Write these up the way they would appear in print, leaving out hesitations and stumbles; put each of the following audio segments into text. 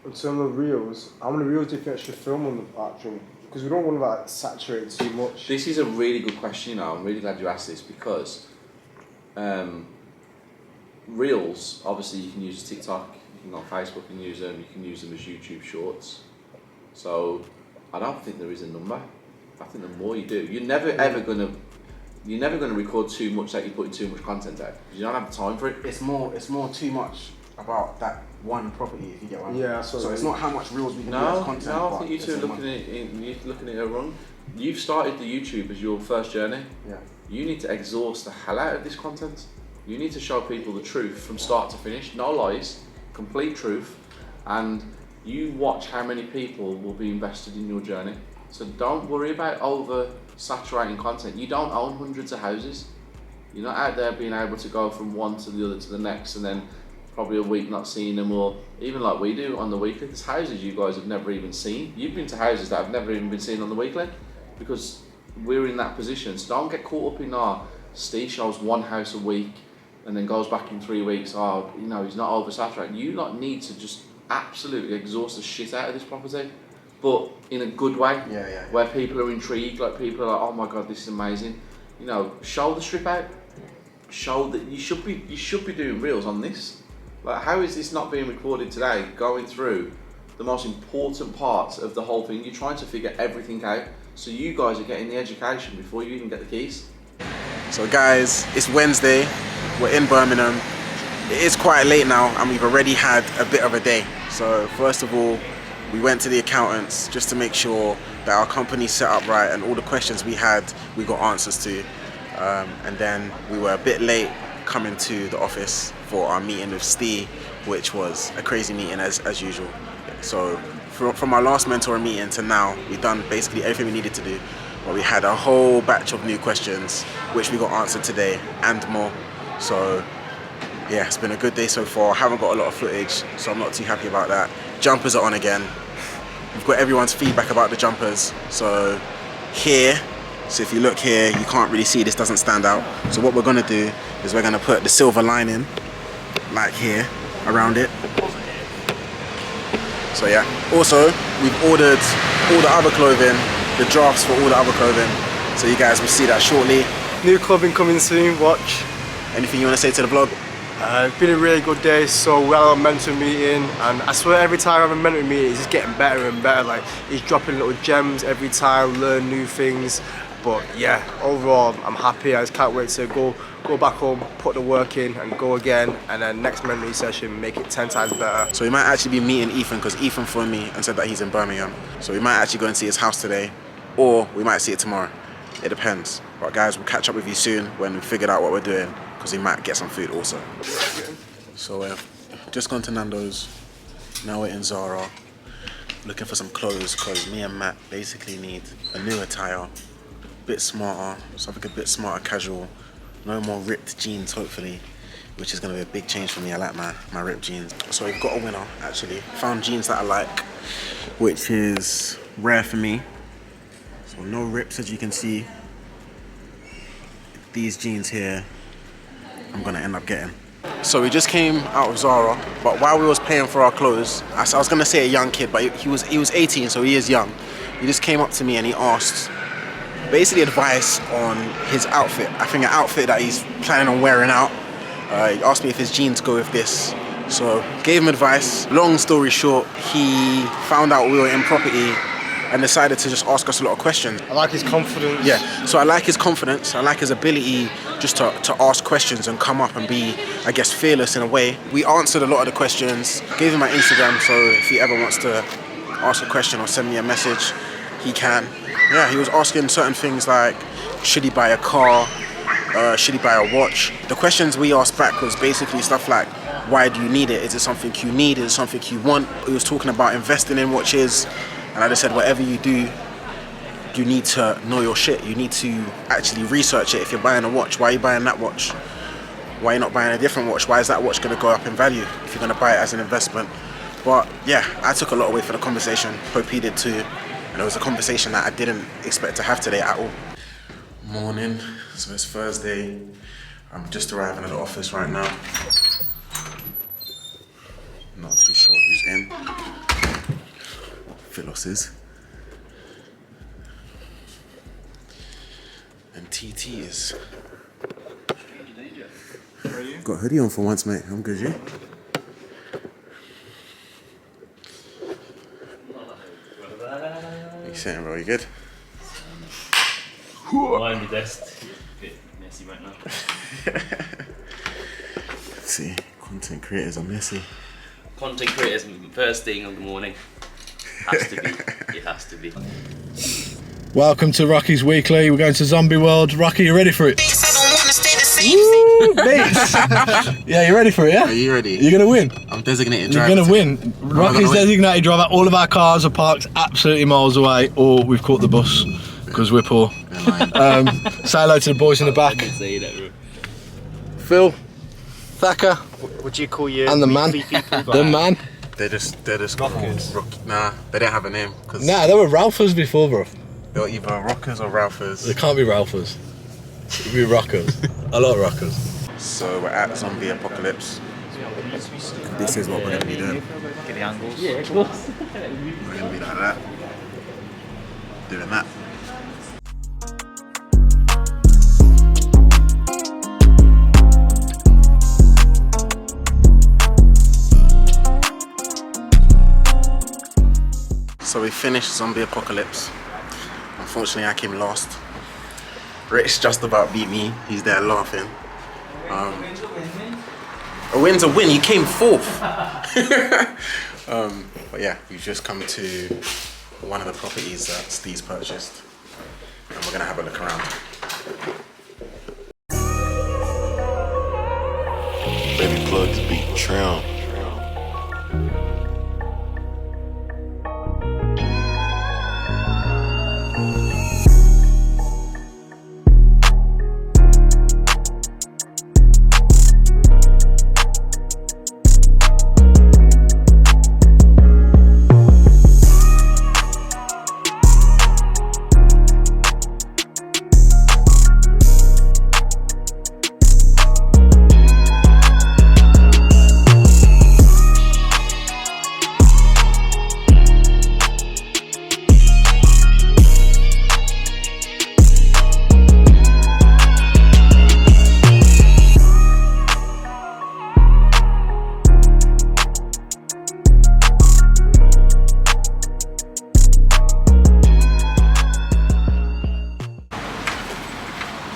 In terms of reels, how many reels do you think I should film on the actual? Because we don't want to like saturate too much. This is a really good question, you know. I'm really glad you asked this because reels, obviously you can use TikTok, you can go on Facebook and use them, you can use them as YouTube shorts. So I don't think there is a number. I think the more you do, you're never gonna record too much that you're putting too much content out. You don't have the time for it. It's more too much about that one property, if you get what I mean. Yeah, so it's not how much reels we can do as content. No, I think you two are looking at it wrong. You've started the YouTube as your first journey. Yeah. You need to exhaust the hell out of this content. You need to show people the truth from start to finish, no lies, complete truth, and you watch how many people will be invested in your journey. So don't worry about over saturating content. You don't own hundreds of houses. You're not out there being able to go from one to the other to the next and then probably a week not seeing them, or even like we do on the weekly. There's houses you guys have never even seen. You've been to houses that have never even been seen on the weekly because we're in that position. So don't get caught up in Steve shows one house a week and then goes back in 3 weeks. Oh, you know, he's not oversaturated. You need to just absolutely exhaust the shit out of this property, but in a good way. Where people are intrigued, like people are like, oh my god, this is amazing. You know, show the strip out. Show that you should be doing reels on this. Like, how is this not being recorded today? Going through the most important parts of the whole thing. You're trying to figure everything out. So you guys are getting the education before you even get the keys. So guys, it's Wednesday. We're in Birmingham. It is quite late now, and we've already had a bit of a day. So first of all, we went to the accountants just to make sure that our company's set up right and all the questions we had, we got answers to. And then we were a bit late coming to the office for our meeting with Steve, which was a crazy meeting as usual. So from our last mentor meeting to now, we've done basically everything we needed to do. But we had a whole batch of new questions, which we got answered today and more. So yeah, it's been a good day so far. I haven't got a lot of footage, so I'm not too happy about that. Jumpers are on again. We've got everyone's feedback about the jumpers. So if you look here, you can't really see, this doesn't stand out. So what we're gonna do is we're gonna put the silver lining, like here, around it. So yeah, also, we've ordered all the other clothing, the drafts for all the other clothing. So you guys will see that shortly. New clothing coming soon, watch. Anything you wanna say to the vlog? It's been a really good day, so well mentor meeting, and I swear every time I have a mentor meeting, it's just getting better and better. Like, he's dropping little gems every time, learn new things. But yeah, overall, I'm happy. I just can't wait to go back home, put the work in, and go again. And then next mentoring session, make it 10 times better. So we might actually be meeting Ethan, because Ethan phoned me and said that he's in Birmingham. So we might actually go and see his house today, or we might see it tomorrow. It depends. But guys, we'll catch up with you soon when we've figured out what we're doing, because we might get some food also. So just gone to Nando's. Now we're in Zara, looking for some clothes, because me and Matt basically need a new attire. Bit smarter, something a bit smarter, casual. No more ripped jeans, hopefully, which is going to be a big change for me. I like my ripped jeans. So we've got a winner, actually. Found jeans that I like, which is rare for me. So no rips, as you can see. These jeans here, I'm going to end up getting. So we just came out of Zara, but while we was paying for our clothes, I was going to say a young kid, but he was 18, so he is young. He just came up to me and he asked basically advice on his outfit. I think an outfit that he's planning on wearing out. He asked me if his jeans go with this. So gave him advice. Long story short, he found out we were in property and decided to just ask us a lot of questions. I like his confidence. Yeah, so I like his confidence. I like his ability just to ask questions and come up and be, I guess, fearless in a way. We answered a lot of the questions. Gave him my Instagram, so if he ever wants to ask a question or send me a message, he can. Yeah, he was asking certain things like, should he buy a car? Should he buy a watch? The questions we asked back was basically stuff like, why do you need it? Is it something you need? Is it something you want? He was talking about investing in watches, and I just said, whatever you do, you need to know your shit. You need to actually research it. If you're buying a watch, why are you buying that watch? Why are you not buying a different watch? Why is that watch going to go up in value if you're going to buy it as an investment? But yeah, I took a lot away from the conversation. Hope he did too. And it was a conversation that I didn't expect to have today at all. Morning, so it's Thursday. I'm just arriving at the office right now. Not too sure who's in. glosses. And TT is. Got a hoodie on for once, mate. I'm good, you? You saying, bro? You good? Behind the desk. Bit messy right now. See, content creators are messy. Content creators first thing of the morning. Has to be. It has to be. Welcome to Rocky's Weekly. We're going to Zombie World. Rocky, you ready for it? Woo, beats. Yeah, you ready for it, yeah? Are you ready? You're going to win. I'm designated You're driver. going to win. Rocky's designated driver. All of our cars are parked absolutely miles away, or we've caught the bus because we're poor. Say hello to the boys in the back. Say that, bro. Phil, Thacker, Would you call your and the man. The man. They're just rockers. Nah, they don't have a name because Nah, they were Ralphers before, bro. they're either rockers or Ralphers. They can't be Ralphers. It'd be rockers. I like rockers. So we're at Zombie Apocalypse. This is what we're gonna be doing. Get the angles. Yeah, of course. We're gonna be like that, doing that. So we finished Zombie Apocalypse. Unfortunately, I came last. Rich just about beat me. He's there laughing. A win's a win. You came fourth. But yeah, we've just come to one of the properties that Steve's purchased, and we're gonna have a look around. Baby plugs beat trim.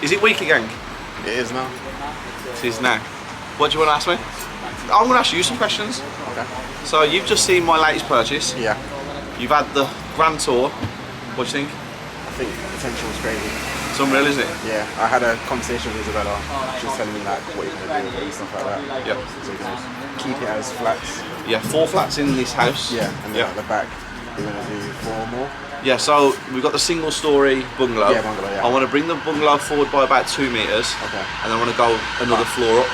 Is it weekly, gang? It is now. It is now. What do you want to ask me? I'm going to ask you some questions. Okay. So you've just seen my latest purchase. Yeah, You've had the Grand Tour. What do you think? I think the potential is crazy. It's unreal, isn't it? Yeah, I had a conversation with Isabella. She was telling me like what you're gonna do with it and stuff like that. Yep. So you're gonna keep it as flats. Yeah, 4 flats in this house. Yeah, and then Yeah. at the back we're gonna do 4 more. Yeah, so we've got the single story bungalow. Yeah, bungalow, yeah. I want to bring the bungalow forward by about 2 metres. Okay. And then I want to go another floor up.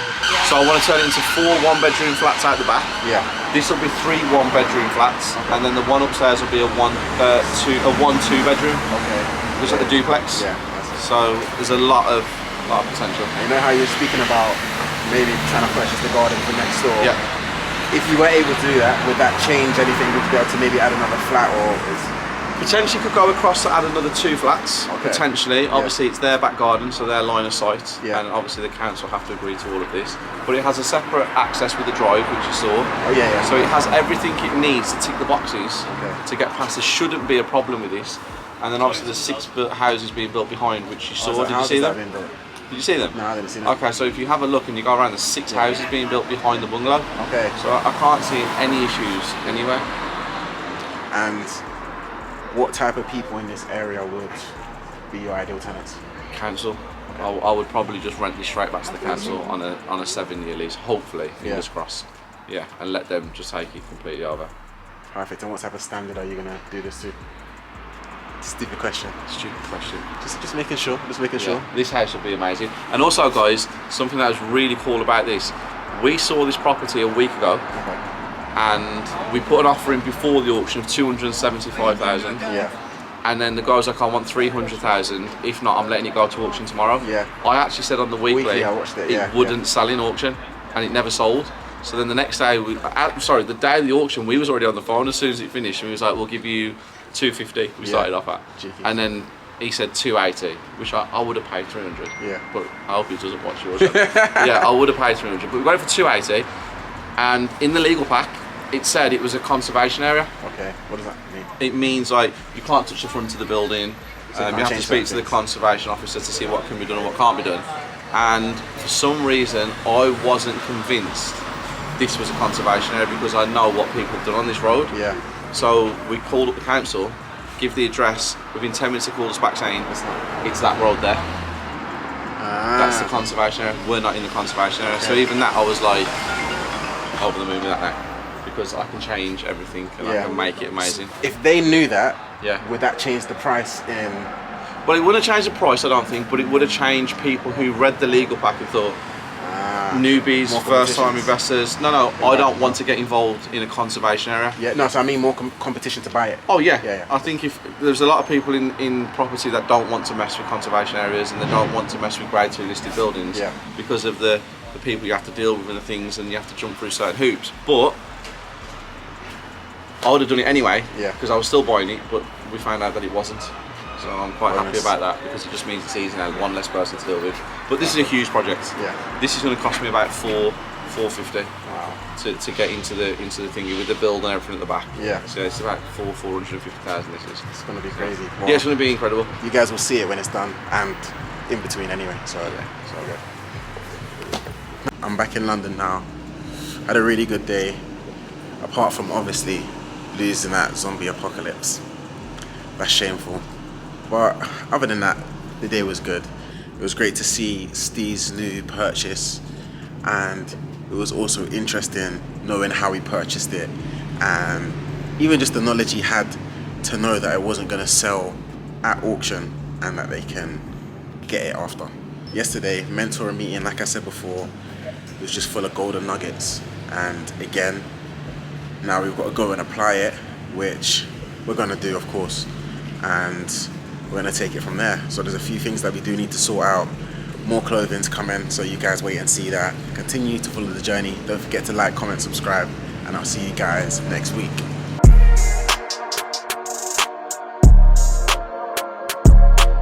So I want to turn it into 4 one-bedroom flats out the back. Yeah. This will be 3 one-bedroom flats, and then the one upstairs will be a 1-2 bedroom. Okay. Looks like a duplex. Yeah. So there's a lot of potential. You know how you're speaking about maybe trying to purchase the garden for next door? Yeah. If you were able to do that, would that change anything? Would you be able to maybe add another flat or is... Potentially could go across to add another 2 flats. Okay. Potentially. Obviously it's their back garden, so their line of sight. Yeah. And obviously the council have to agree to all of this. But it has a separate access with the drive, which you saw. Oh yeah, yeah. So it has everything it needs to tick the boxes Okay. to get past. There shouldn't be a problem with this. And then obviously there's 6 houses being built behind, which you saw. So Did you how's see that them? been built? Did you see them? No, I didn't see them. Okay, so if you have a look and you go around, there's 6 houses being built behind the bungalow. Okay. So I can't see any issues anywhere. And what type of people in this area would be your ideal tenants? Council. I would probably just rent this straight back to the council on a 7-year lease, hopefully, fingers Yeah. crossed. Yeah, and let them just take it completely over. Perfect. And what type of standard are you gonna do this to? Stupid question. Stupid question. Just making sure. Just making sure. Yeah, this house would be amazing. And also, guys, something that was really cool about this, we saw this property a week ago, Okay. and we put an offer in before the auction of 275,000. Yeah. And then the guy was like, I want 300,000. If not, I'm letting it go to auction tomorrow. Yeah. I actually said on the weekly, I watched it, yeah, wouldn't yeah. sell in auction, and it never sold. So then the next day, the day of the auction, we was already on the phone as soon as it finished, and we was like, we'll give you 250. We started off at, Cheeky. and then he said 280, which I would have paid 300. Yeah. But I hope he doesn't watch yours. Yeah, I would have paid 300, but we got it for 280, and in the legal pack, it said it was a conservation area. Okay, what does that mean? It means like you can't touch the front of the building. So you You can't have to change speak to certain the things. conservation officer to see what can be done and what can't be done. And for some reason, I wasn't convinced this was a conservation area because I know what people have done on this road. Yeah. So we called up the council, give the address. Within 10 minutes, they called us back saying it's that road there. That's the conservation area. We're not in the conservation area. So even that, I was like over the moon with that now, because I can change everything and I can make it amazing. If they knew that, Yeah. would that change the price in? Well, it wouldn't change the price, I don't think, but it would have changed people who read the legal pack and thought, newbies, more first-time competitions. investors. No, I don't want to get involved in a conservation area. Yeah, no, so I mean more competition to buy it. Oh yeah. Yeah. I think if there's a lot of people in property that don't want to mess with conservation areas and they don't want to mess with grade 2 listed buildings Yeah. because of the people you have to deal with and the things, and you have to jump through certain hoops. But I would have done it anyway, Yeah. because I was still buying it, but we found out that it wasn't. So I'm quite happy Bonus. about that, because it just means it's easy now, one less person to deal with. But this is a huge project. Yeah. This is going to cost me about $450 Wow. to get into the thingy with the build and everything at the back. Yeah. So it's about 450,000. This is. It's gonna be crazy. Yeah, it's going to be incredible. You guys will see it when it's done and in between anyway. So Yeah. so good. I'm back in London now. Had a really good day, apart from obviously losing that zombie apocalypse. That's shameful. But other than that, the day was good. It was great to see Steve's new purchase, and it was also interesting knowing how he purchased it, and even just the knowledge he had to know that it wasn't going to sell at auction and that they can get it after. Yesterday, mentor meeting, like I said before, was just full of golden nuggets, and again, now we've got to go and apply it, which we're going to do, of course, and we're going to take it from there. So there's a few things that we do need to sort out. More clothing to come in, so you guys wait and see that. Continue to follow the journey. Don't forget to like, comment, subscribe, and I'll see you guys next week.